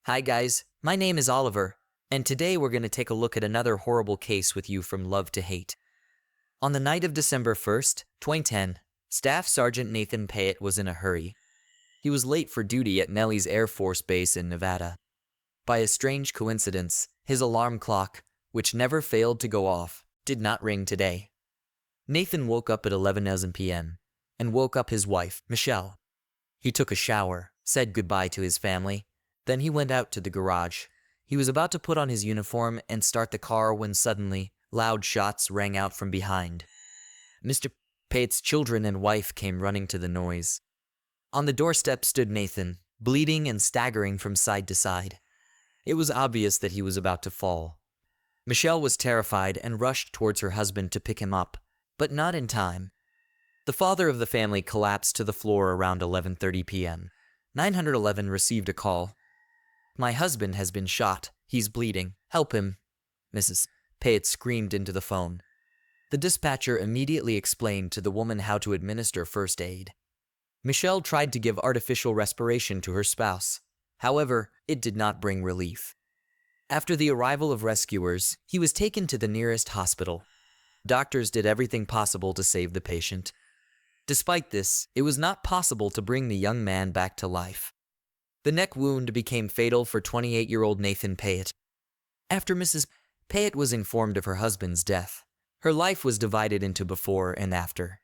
Hi guys, my name is Oliver, and today we're going to take a look at another horrible case with you from love to hate. On the night of December 1st, 2010, Staff Sergeant Nathan Payette was in a hurry. He was late for duty at Nellis Air Force Base in Nevada. By a strange coincidence, his alarm clock, which never failed to go off, did not ring today. Nathan woke up at 11 p.m. and woke up his wife, Michelle. He took a shower, said goodbye to his family. Then he went out to the garage. He was about to put on his uniform and start the car when suddenly, loud shots rang out from behind. Mr. Payette's children and wife came running to the noise. On the doorstep stood Nathan, bleeding and staggering from side to side. It was obvious that he was about to fall. Michelle was terrified and rushed towards her husband to pick him up, but not in time. The father of the family collapsed to the floor around 11:30 p.m. 911 received a call. "My husband has been shot. He's bleeding. Help him," Mrs. Payette screamed into the phone. The dispatcher immediately explained to the woman how to administer first aid. Michelle tried to give artificial respiration to her spouse. However, it did not bring relief. After the arrival of rescuers, he was taken to the nearest hospital. Doctors did everything possible to save the patient. Despite this, it was not possible to bring the young man back to life. The neck wound became fatal for 28-year-old Nathan Payette. After Mrs. Payette was informed of her husband's death, her life was divided into before and after.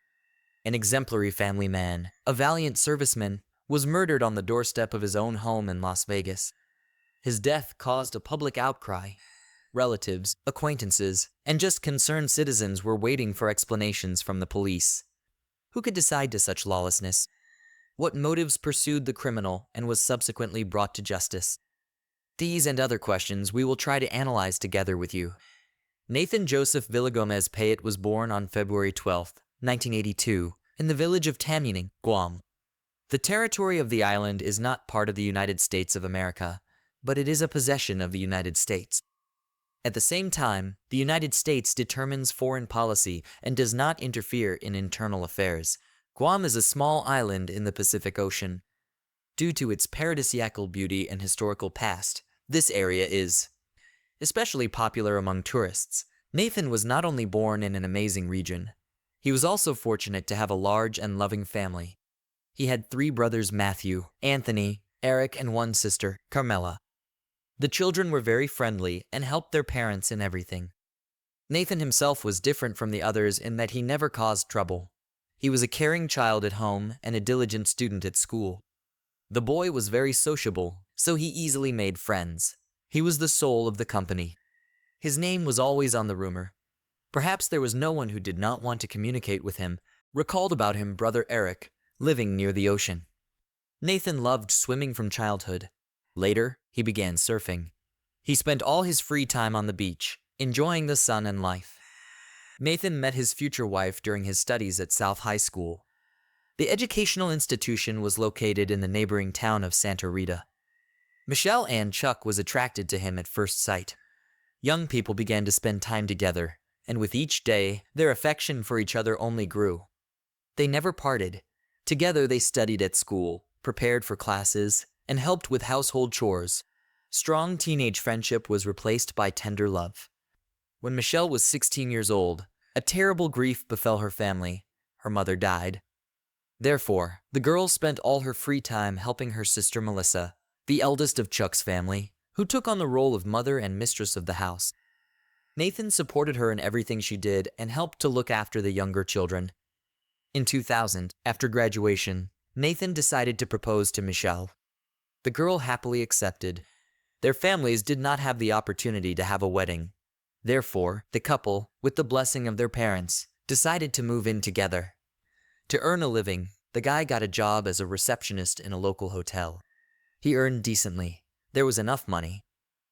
An exemplary family man, a valiant serviceman, was murdered on the doorstep of his own home in Las Vegas. His death caused a public outcry. Relatives, acquaintances, and just concerned citizens were waiting for explanations from the police. Who could decide to such lawlessness? What motives pursued the criminal and was subsequently brought to justice? These and other questions we will try to analyze together with you. Nathan Joseph Villagomez Payette was born on February 12, 1982, in the village of Tamuning, Guam. The territory of the island is not part of the United States of America, but it is a possession of the United States. At the same time, the United States determines foreign policy and does not interfere in internal affairs. Guam is a small island in the Pacific Ocean. Due to its paradisiacal beauty and historical past, this area is especially popular among tourists. Nathan was not only born in an amazing region, he was also fortunate to have a large and loving family. He had 3 brothers: Matthew, Anthony, Eric, and 1 sister, Carmela. The children were very friendly and helped their parents in everything. Nathan himself was different from the others in that he never caused trouble. He was a caring child at home and a diligent student at school. The boy was very sociable, so he easily made friends. He was the soul of the company. His name was always on the rumor. Perhaps there was no one who did not want to communicate with him. Recalled about him brother Eric, living near the ocean. Nathan loved swimming from childhood. Later, he began surfing. He spent all his free time on the beach, enjoying the sun and life. Nathan met his future wife during his studies at South High School. The educational institution was located in the neighboring town of Santa Rita. Michelle Ann Chuck was attracted to him at first sight. Young people began to spend time together, and with each day, their affection for each other only grew. They never parted. Together they studied at school, prepared for classes, and helped with household chores. Strong teenage friendship was replaced by tender love. When Michelle was 16 years old, a terrible grief befell her family. Her mother died. Therefore, the girl spent all her free time helping her sister Melissa, the eldest of Chuck's family, who took on the role of mother and mistress of the house. Nathan supported her in everything she did and helped to look after the younger children. In 2000, after graduation, Nathan decided to propose to Michelle. The girl happily accepted. Their families did not have the opportunity to have a wedding. Therefore, the couple, with the blessing of their parents, decided to move in together. To earn a living, the guy got a job as a receptionist in a local hotel. He earned decently. There was enough money.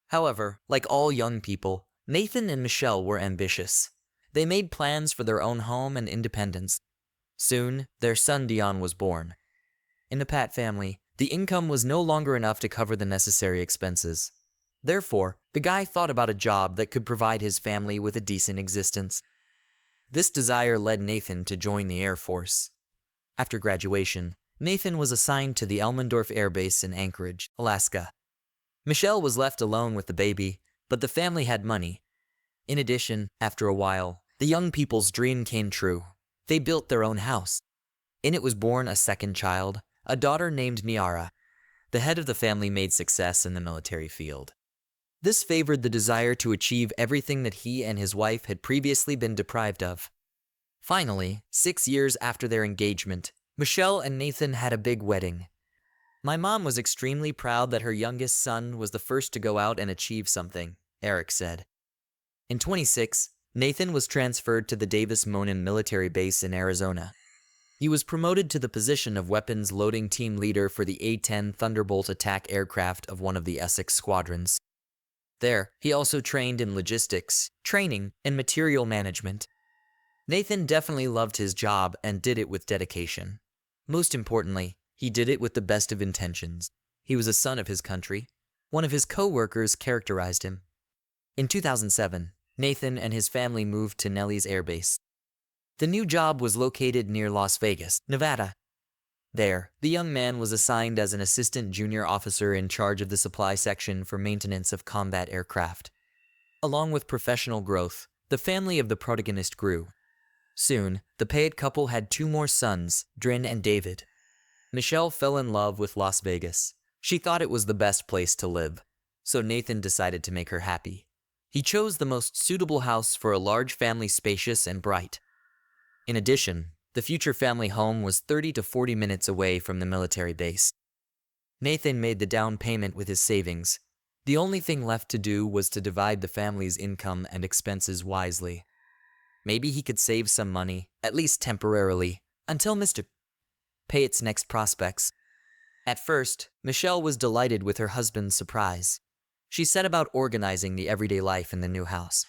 However, like all young people, Nathan and Michelle were ambitious. They made plans for their own home and independence. Soon, their son Dion was born. In the Pat family, the income was no longer enough to cover the necessary expenses. Therefore, the guy thought about a job that could provide his family with a decent existence. This desire led Nathan to join the Air Force. After graduation, Nathan was assigned to the Elmendorf Air Base in Anchorage, Alaska. Michelle was left alone with the baby, but the family had money. In addition, after a while, the young people's dream came true. They built their own house. In it was born a second child, a daughter named Miara. The head of the family made success in the military field. This favored the desire to achieve everything that he and his wife had previously been deprived of. Finally, 6 years after their engagement, Michelle and Nathan had a big wedding. My mom was extremely proud that her youngest son was the first to go out and achieve something, Eric said. In 26, Nathan was transferred to the Davis-Monon military base in Arizona. He was promoted to the position of weapons loading team leader for the A-10 Thunderbolt attack aircraft of one of the Essex squadrons. There, he also trained in logistics, training, and material management. Nathan definitely loved his job and did it with dedication. Most importantly, he did it with the best of intentions. He was a son of his country. One of his co-workers characterized him. In 2007, Nathan and his family moved to Nellis Air Base. The new job was located near Las Vegas, Nevada. There, the young man was assigned as an assistant junior officer in charge of the supply section for maintenance of combat aircraft. Along with professional growth, the family of the protagonist grew. Soon, the Payette couple had 2 more sons, Drin and David. Michelle fell in love with Las Vegas. She thought it was the best place to live, so Nathan decided to make her happy. He chose the most suitable house for a large family, spacious and bright. In addition, the future family home was 30 to 40 minutes away from the military base. Nathan made the down payment with his savings. The only thing left to do was to divide the family's income and expenses wisely. Maybe he could save some money, at least temporarily, until Mr. Payette's next prospects. At first, Michelle was delighted with her husband's surprise. She set about organizing the everyday life in the new house.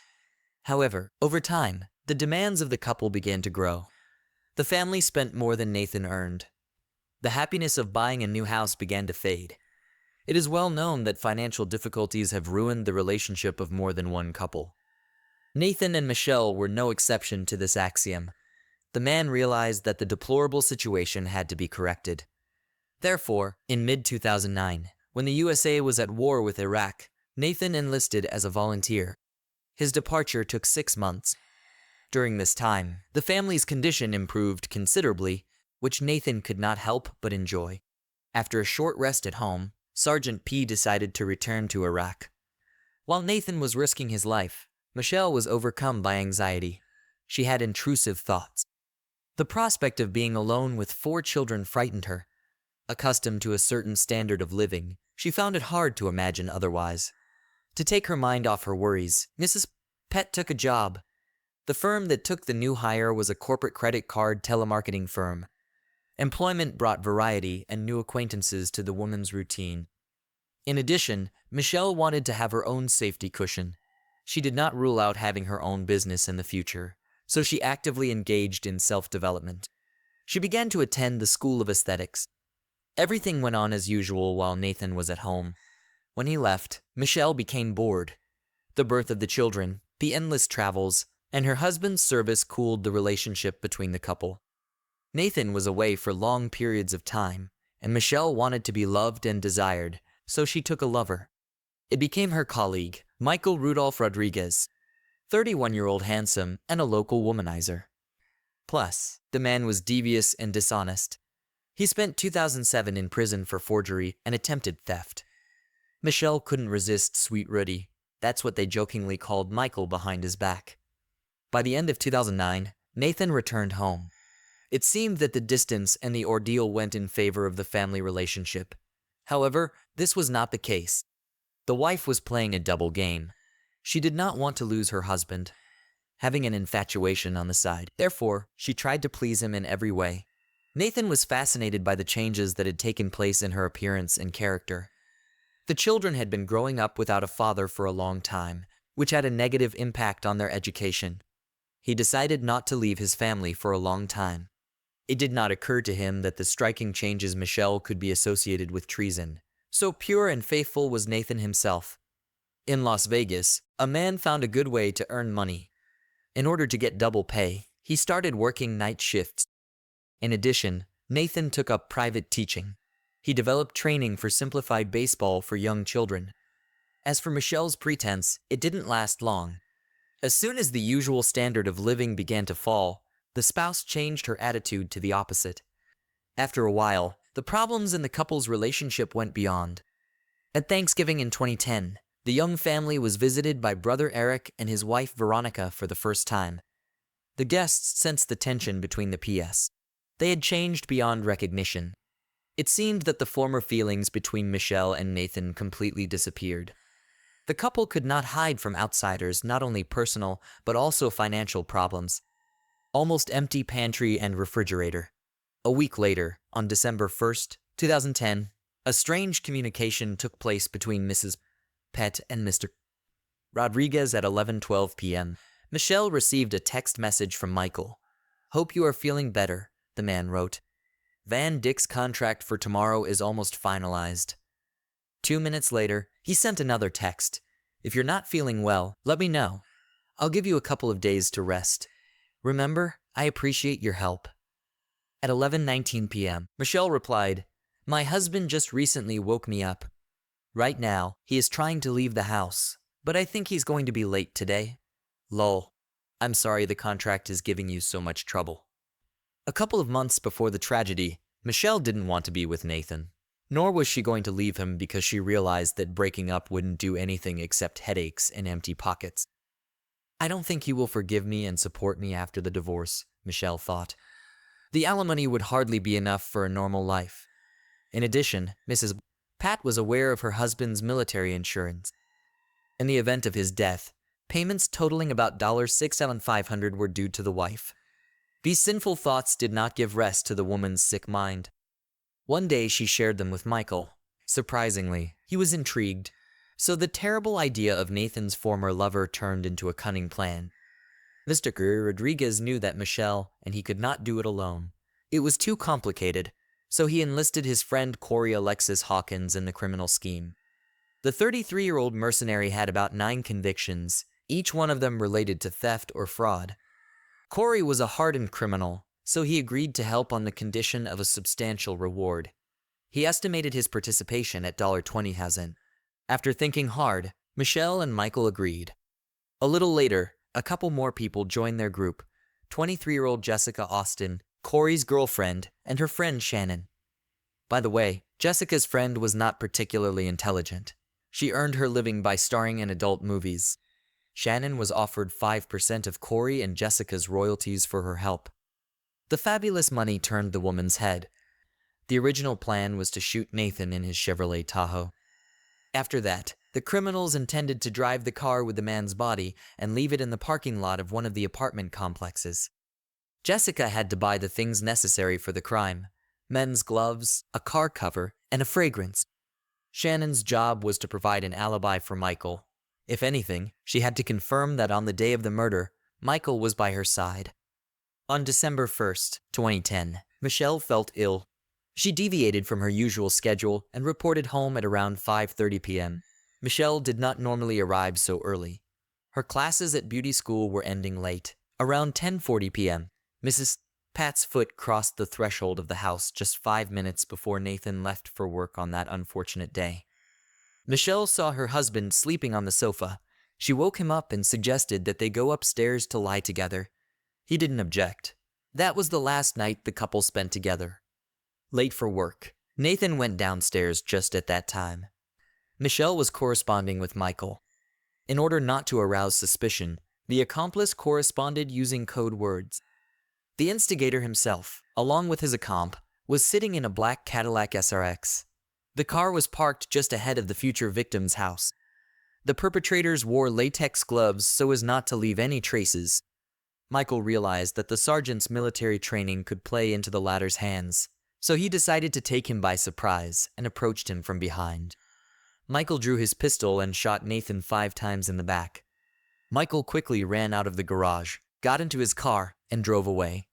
However, over time, the demands of the couple began to grow. The family spent more than Nathan earned. The happiness of buying a new house began to fade. It is well known that financial difficulties have ruined the relationship of more than one couple. Nathan and Michelle were no exception to this axiom. The man realized that the deplorable situation had to be corrected. Therefore, in mid-2009, when the USA was at war with Iraq, Nathan enlisted as a volunteer. His departure took 6 months. During this time, the family's condition improved considerably, which Nathan could not help but enjoy. After a short rest at home, Sergeant P decided to return to Iraq. While Nathan was risking his life, Michelle was overcome by anxiety. She had intrusive thoughts. The prospect of being alone with 4 children frightened her. Accustomed to a certain standard of living, she found it hard to imagine otherwise. To take her mind off her worries, Mrs. Pett took a job. The firm that took the new hire was a corporate credit card telemarketing firm. Employment brought variety and new acquaintances to the woman's routine. In addition, Michelle wanted to have her own safety cushion. She did not rule out having her own business in the future, so she actively engaged in self-development. She began to attend the School of Aesthetics. Everything went on as usual while Nathan was at home. When he left, Michelle became bored. The birth of the children, the endless travels, and her husband's service cooled the relationship between the couple. Nathan was away for long periods of time, and Michelle wanted to be loved and desired, so she took a lover. It became her colleague, Michael Rudolph Rodriguez, 31-year-old handsome and a local womanizer. Plus, the man was devious and dishonest. He spent 2007 in prison for forgery and attempted theft. Michelle couldn't resist Sweet Rudy. That's what they jokingly called Michael behind his back. By the end of 2009, Nathan returned home. It seemed that the distance and the ordeal went in favor of the family relationship. However, this was not the case. The wife was playing a double game. She did not want to lose her husband, having an infatuation on the side. Therefore, she tried to please him in every way. Nathan was fascinated by the changes that had taken place in her appearance and character. The children had been growing up without a father for a long time, which had a negative impact on their education. He decided not to leave his family for a long time. It did not occur to him that the striking changes Michelle could be associated with treason. So pure and faithful was Nathan himself. In Las Vegas, a man found a good way to earn money. In order to get double pay, he started working night shifts. In addition, Nathan took up private teaching. He developed training for simplified baseball for young children. As for Michelle's pretense, it didn't last long. As soon as the usual standard of living began to fall, the spouse changed her attitude to the opposite. After a while, the problems in the couple's relationship went beyond. At Thanksgiving in 2010, the young family was visited by brother Eric and his wife Veronica for the first time. The guests sensed the tension between the PS. They had changed beyond recognition. It seemed that the former feelings between Michelle and Nathan completely disappeared. The couple could not hide from outsiders not only personal, but also financial problems. Almost empty pantry and refrigerator. A week later, on December 1st, 2010, a strange communication took place between Mrs. Pett and Mr. Rodriguez at 11:12 p.m. Michelle received a text message from Michael. "Hope you are feeling better," the man wrote. "Van Dyck's contract for tomorrow is almost finalized." 2 minutes later, he sent another text. "If you're not feeling well, let me know. I'll give you a couple of days to rest. Remember, I appreciate your help." At 11:19 p.m., Michelle replied, "My husband just recently woke me up. Right now, he is trying to leave the house, but I think he's going to be late today. Lol. I'm sorry the contract is giving you so much trouble." A couple of months before the tragedy, Michelle didn't want to be with Nathan. Nor was she going to leave him because she realized that breaking up wouldn't do anything except headaches and empty pockets. "I don't think he will forgive me and support me after the divorce," Michelle thought. The alimony would hardly be enough for a normal life. In addition, Mrs. Pat was aware of her husband's military insurance. In the event of his death, payments totaling about $6,500 were due to the wife. These sinful thoughts did not give rest to the woman's sick mind. One day she shared them with Michael. Surprisingly, he was intrigued. So the terrible idea of Nathan's former lover turned into a cunning plan. Mr. Rodriguez knew that Michelle and he could not do it alone. It was too complicated, so he enlisted his friend Corey Alexis Hawkins in the criminal scheme. The 33-year-old mercenary had about 9 convictions, each one of them related to theft or fraud. Corey was a hardened criminal, so he agreed to help on the condition of a substantial reward. He estimated his participation at $20,000. After thinking hard, Michelle and Michael agreed. A little later, a couple more people joined their group: 23-year-old Jessica Austin, Corey's girlfriend, and her friend Shannon. By the way, Jessica's friend was not particularly intelligent. She earned her living by starring in adult movies. Shannon was offered 5% of Corey and Jessica's royalties for her help. The fabulous money turned the woman's head. The original plan was to shoot Nathan in his Chevrolet Tahoe. After that, the criminals intended to drive the car with the man's body and leave it in the parking lot of one of the apartment complexes. Jessica had to buy the things necessary for the crime: men's gloves, a car cover, and a fragrance. Shannon's job was to provide an alibi for Michael. If anything, she had to confirm that on the day of the murder, Michael was by her side. On December 1st, 2010, Michelle felt ill. She deviated from her usual schedule and reported home at around 5:30 p.m. Michelle did not normally arrive so early. Her classes at beauty school were ending late. Around 10:40 p.m., Mrs. Pat's foot crossed the threshold of the house just 5 minutes before Nathan left for work on that unfortunate day. Michelle saw her husband sleeping on the sofa. She woke him up and suggested that they go upstairs to lie together. He didn't object. That was the last night the couple spent together. Late for work, Nathan went downstairs just at that time. Michelle was corresponding with Michael. In order not to arouse suspicion, the accomplice corresponded using code words. The instigator himself, along with his accomp, was sitting in a black Cadillac SRX. The car was parked just ahead of the future victim's house. The perpetrators wore latex gloves so as not to leave any traces. Michael realized that the sergeant's military training could play into the latter's hands, so he decided to take him by surprise and approached him from behind. Michael drew his pistol and shot Nathan 5 times in the back. Michael quickly ran out of the garage, got into his car, and drove away.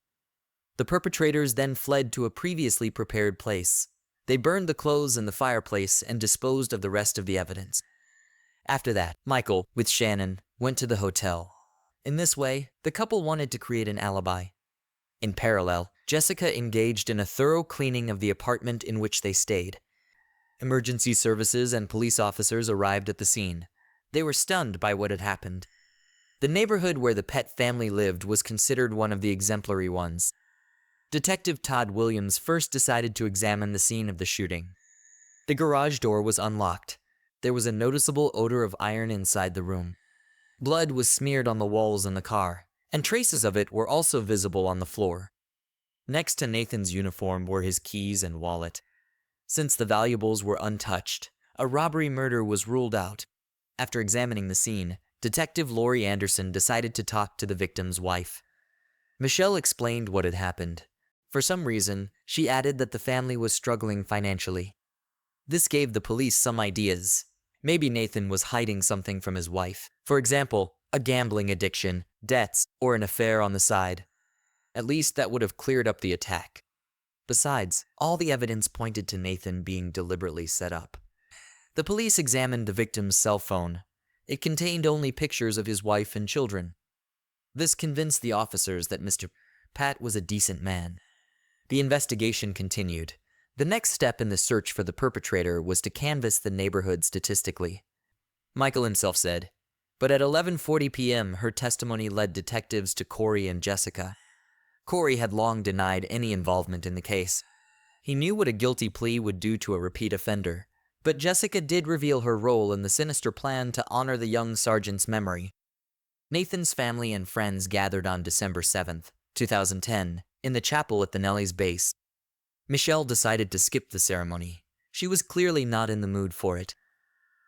The perpetrators then fled to a previously prepared place. They burned the clothes in the fireplace and disposed of the rest of the evidence. After that, Michael, with Shannon, went to the hotel. In this way, the couple wanted to create an alibi. In parallel, Jessica engaged in a thorough cleaning of the apartment in which they stayed. Emergency services and police officers arrived at the scene. They were stunned by what had happened. The neighborhood where the Pett family lived was considered one of the exemplary ones. Detective Todd Williams first decided to examine the scene of the shooting. The garage door was unlocked. There was a noticeable odor of iron inside the room. Blood was smeared on the walls in the car, and traces of it were also visible on the floor. Next to Nathan's uniform were his keys and wallet. Since the valuables were untouched, a robbery murder was ruled out. After examining the scene, Detective Lori Anderson decided to talk to the victim's wife. Michelle explained what had happened. For some reason, she added that the family was struggling financially. This gave the police some ideas. Maybe Nathan was hiding something from his wife. For example, a gambling addiction, debts, or an affair on the side. At least that would have cleared up the attack. Besides, all the evidence pointed to Nathan being deliberately set up. The police examined the victim's cell phone. It contained only pictures of his wife and children. This convinced the officers that Mr. Pat was a decent man. The investigation continued. The next step in the search for the perpetrator was to canvass the neighborhood statistically. Michael himself said, but at 11:40 p.m. her testimony led detectives to Corey and Jessica. Corey had long denied any involvement in the case. He knew what a guilty plea would do to a repeat offender, but Jessica did reveal her role in the sinister plan to honor the young sergeant's memory. Nathan's family and friends gathered on December 7, 2010, in the chapel at the Nelly's base. Michelle decided to skip the ceremony. She was clearly not in the mood for it.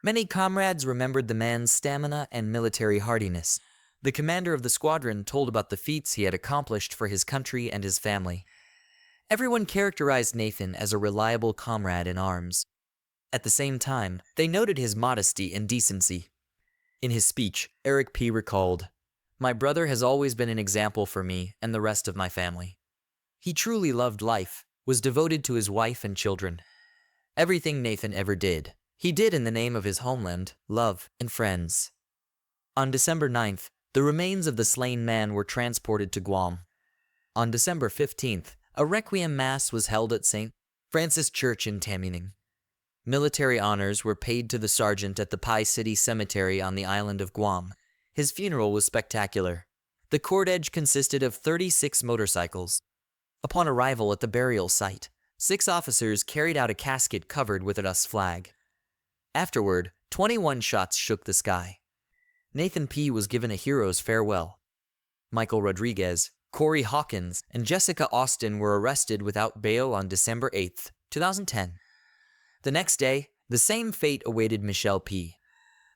Many comrades remembered the man's stamina and military hardiness. The commander of the squadron told about the feats he had accomplished for his country and his family. Everyone characterized Nathan as a reliable comrade in arms. At the same time, they noted his modesty and decency. In his speech, Eric P. recalled, "My brother has always been an example for me and the rest of my family. He truly loved life, was devoted to his wife and children. Everything Nathan ever did, he did in the name of his homeland, love, and friends." On December 9th, the remains of the slain man were transported to Guam. On December 15th, a requiem mass was held at St. Francis Church in Tamining. Military honors were paid to the sergeant at the Pai City Cemetery on the island of Guam. His funeral was spectacular. The cortege consisted of 36 motorcycles. Upon arrival at the burial site, 6 officers carried out a casket covered with a US flag. Afterward, 21 shots shook the sky. Nathan P. was given a hero's farewell. Michael Rodriguez, Corey Hawkins, and Jessica Austin were arrested without bail on December 8, 2010. The next day, the same fate awaited Michelle P.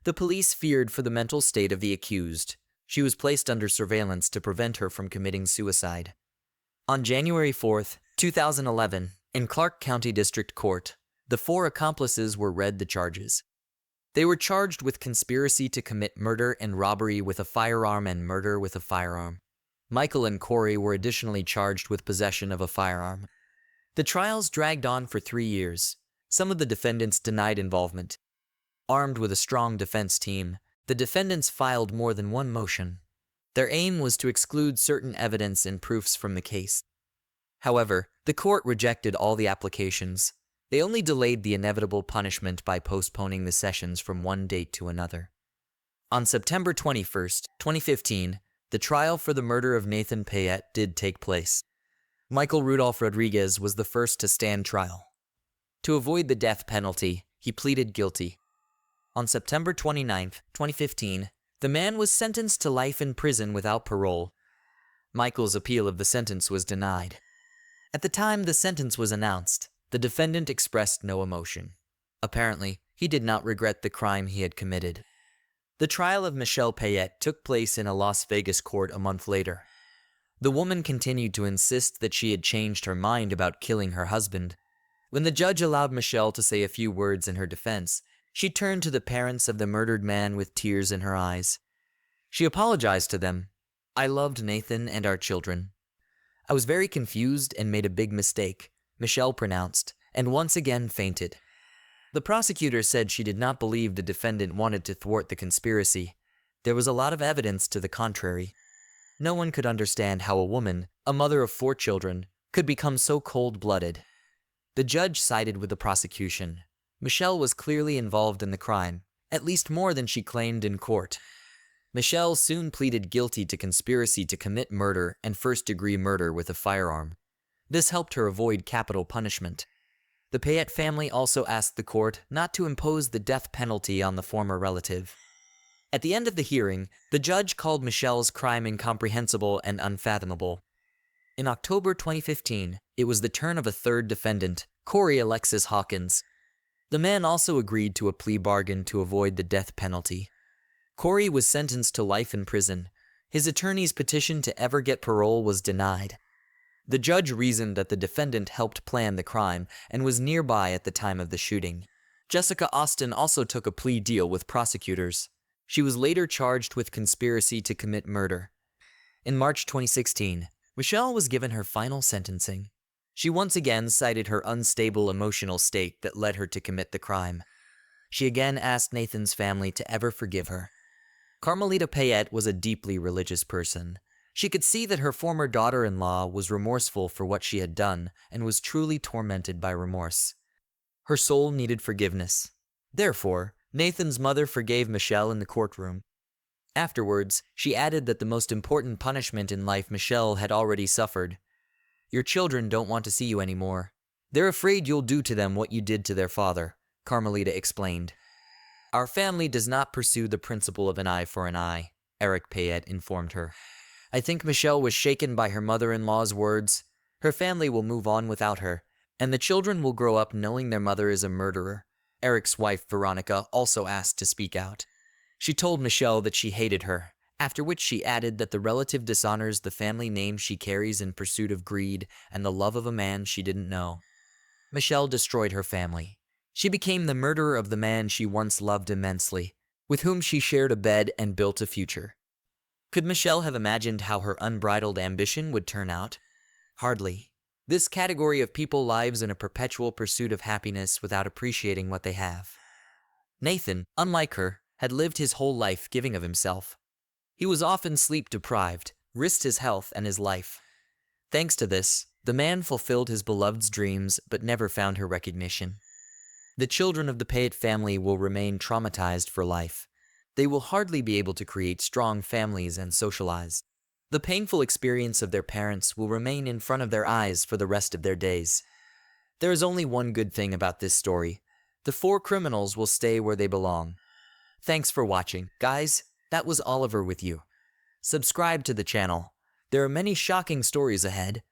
The police feared for the mental state of the accused. She was placed under surveillance to prevent her from committing suicide. On January 4, 2011, in Clark County District Court, the 4 accomplices were read the charges. They were charged with conspiracy to commit murder and robbery with a firearm and murder with a firearm. Michael and Corey were additionally charged with possession of a firearm. The trials dragged on for 3 years. Some of the defendants denied involvement. Armed with a strong defense team, the defendants filed more than one motion. Their aim was to exclude certain evidence and proofs from the case. However, the court rejected all the applications. They only delayed the inevitable punishment by postponing the sessions from one date to another. On September 21, 2015, the trial for the murder of Nathan Payette did take place. Michael Rudolph Rodriguez was the first to stand trial. To avoid the death penalty, he pleaded guilty. On September 29, 2015, the man was sentenced to life in prison without parole. Michael's appeal of the sentence was denied. At the time the sentence was announced, the defendant expressed no emotion. Apparently, he did not regret the crime he had committed. The trial of Michelle Payette took place in a Las Vegas court a month later. The woman continued to insist that she had changed her mind about killing her husband. When the judge allowed Michelle to say a few words in her defense, she turned to the parents of the murdered man with tears in her eyes. She apologized to them. "I loved Nathan and our children. I was very confused and made a big mistake," Michelle pronounced, and once again fainted. The prosecutor said she did not believe the defendant wanted to thwart the conspiracy. There was a lot of evidence to the contrary. No one could understand how a woman, a mother of 4 children, could become so cold-blooded. The judge sided with the prosecution. Michelle was clearly involved in the crime, at least more than she claimed in court. Michelle soon pleaded guilty to conspiracy to commit murder and first-degree murder with a firearm. This helped her avoid capital punishment. The Payette family also asked the court not to impose the death penalty on the former relative. At the end of the hearing, the judge called Michelle's crime incomprehensible and unfathomable. In October 2015, it was the turn of a third defendant, Corey Alexis Hawkins. The man also agreed to a plea bargain to avoid the death penalty. Corey was sentenced to life in prison. His attorney's petition to ever get parole was denied. The judge reasoned that the defendant helped plan the crime and was nearby at the time of the shooting. Jessica Austin also took a plea deal with prosecutors. She was later charged with conspiracy to commit murder. In March 2016, Michelle was given her final sentencing. She once again cited her unstable emotional state that led her to commit the crime. She again asked Nathan's family to ever forgive her. Carmelita Payette was a deeply religious person. She could see that her former daughter-in-law was remorseful for what she had done and was truly tormented by remorse. Her soul needed forgiveness. Therefore, Nathan's mother forgave Michelle in the courtroom. Afterwards, she added that the most important punishment in life Michelle had already suffered. "Your children don't want to see you anymore. They're afraid you'll do to them what you did to their father," Carmelita explained. "Our family does not pursue the principle of an eye for an eye," Eric Payette informed her. "I think Michelle was shaken by her mother-in-law's words. Her family will move on without her, and the children will grow up knowing their mother is a murderer." Eric's wife, Veronica, also asked to speak out. She told Michelle that she hated her, after which she added that the relative dishonors the family name she carries in pursuit of greed and the love of a man she didn't know. Michelle destroyed her family. She became the murderer of the man she once loved immensely, with whom she shared a bed and built a future. Could Michelle have imagined how her unbridled ambition would turn out? Hardly. This category of people lives in a perpetual pursuit of happiness without appreciating what they have. Nathan, unlike her, had lived his whole life giving of himself. He was often sleep-deprived, risked his health and his life. Thanks to this, the man fulfilled his beloved's dreams but never found her recognition. The children of the Payette family will remain traumatized for life. They will hardly be able to create strong families and socialize. The painful experience of their parents will remain in front of their eyes for the rest of their days. There is only one good thing about this story. The 4 criminals will stay where they belong. Thanks for watching, guys. That was Oliver with you. Subscribe to the channel. There are many shocking stories ahead.